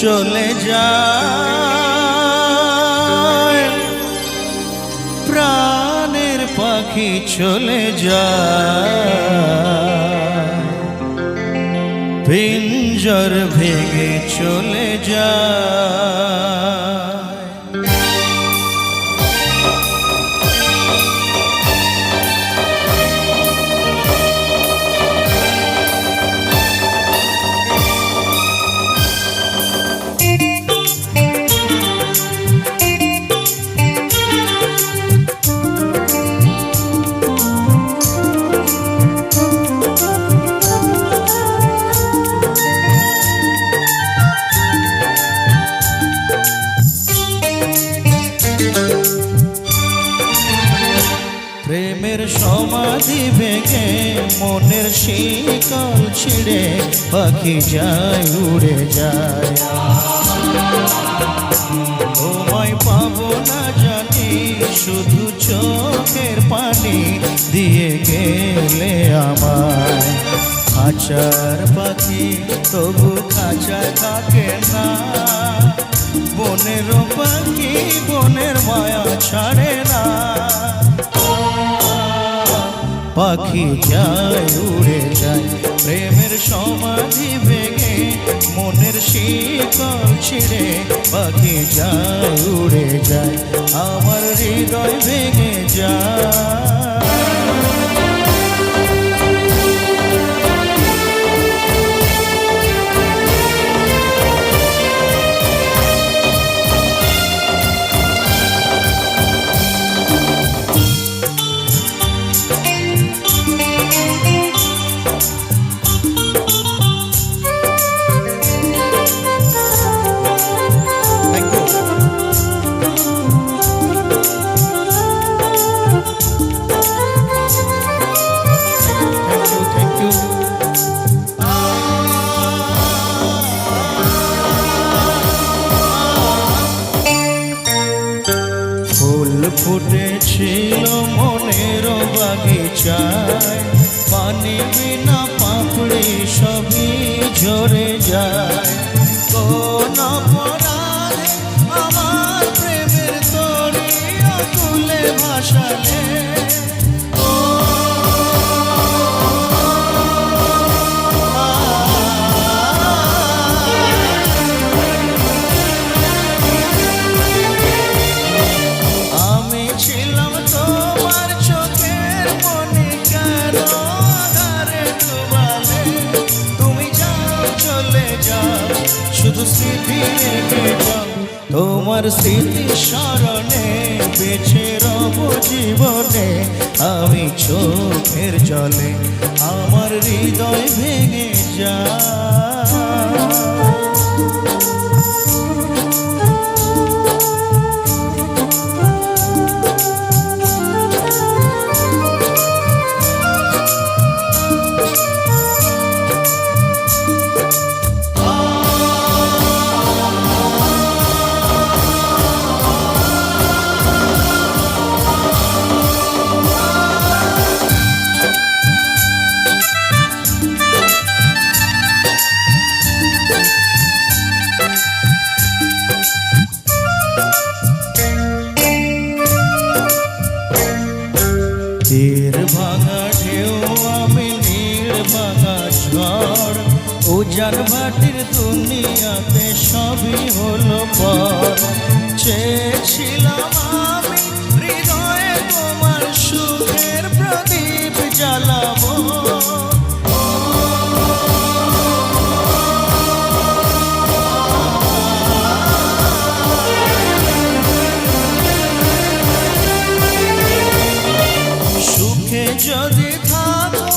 চলে যায়, প্রাণের পাখি চলে যায়, পিঞ্জর ভেঙে চলে যায়। প্রেমের সমাধি ভেঙে মনের শিকল ছিঁড়ে পাখি যায় উড়ে যায়। তোমায় পাবো না জানি শুধু চোখের পানি দিয়ে গেলে আমায়। খাঁচার পাখি তবু খাঁচায় থাকে না, বনের পাখি বনের মায়া ছাড়ে না। পাখি যায় উড়ে যায়, প্রেমের সমাধি ভেঙে মনের শিকল ছিঁড়ে পাখি যায় উড়ে যায়, আমার হৃদয় ভেঙে যায়। ফুটেছিল মনের বাগিচায়, পানি বিনা পাপড়ি সবই ঝরে যায়। কোন অপরাধে আমার প্রেমের তরি আকুলে ভাসালে, শুধু স্মৃতি রেখে যাও, তোমার স্মৃতি স্মরণে বেঁচে রব জীবনে। আমি চোখের জলে আমার হৃদয় ভেঙে যায়। তীর ভাঙা ঢেউ আমি নীল ভাঙা ঝড়, উজান ভাটির দুনিয়াতে সবই হলো পর। চেয়েছিলাম আমি হৃদয়ে তোমার সুখের প্রদীপ জ্বালাবো, যদি থাকো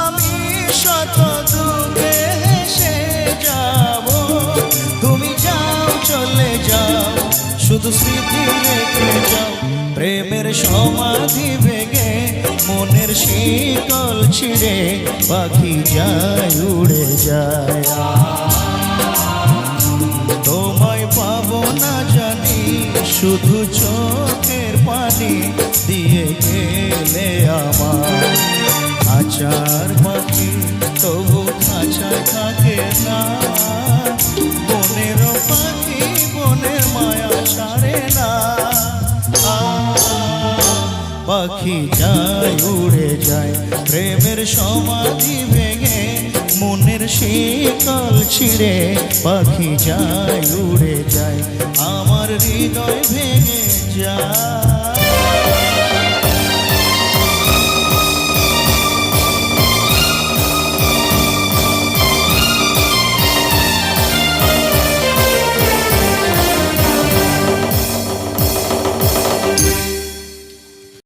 আমি শত দুঃখে হেসে যাব। তুমি যাও চলে যাও, শুধু স্মৃতি রেখে যাও, প্রেমের সমাধি ভেঙে মনের শিকল ছিঁড়ে পাখি যায় উড়ে যায়। তোমায় পাবো না জানি শুধু চোখের পানি দিয়ে গেলে আমার। খাঁচার পাখি তবু খাঁচায় থাকে না, বনের পাখি যায় উড়ে যায়, প্রেমের সমাধি ভেঙে মনের শিকল ছিঁড়ে পাখি যায় উড়ে যায়, আমার হৃদয় ভেঙে যায়।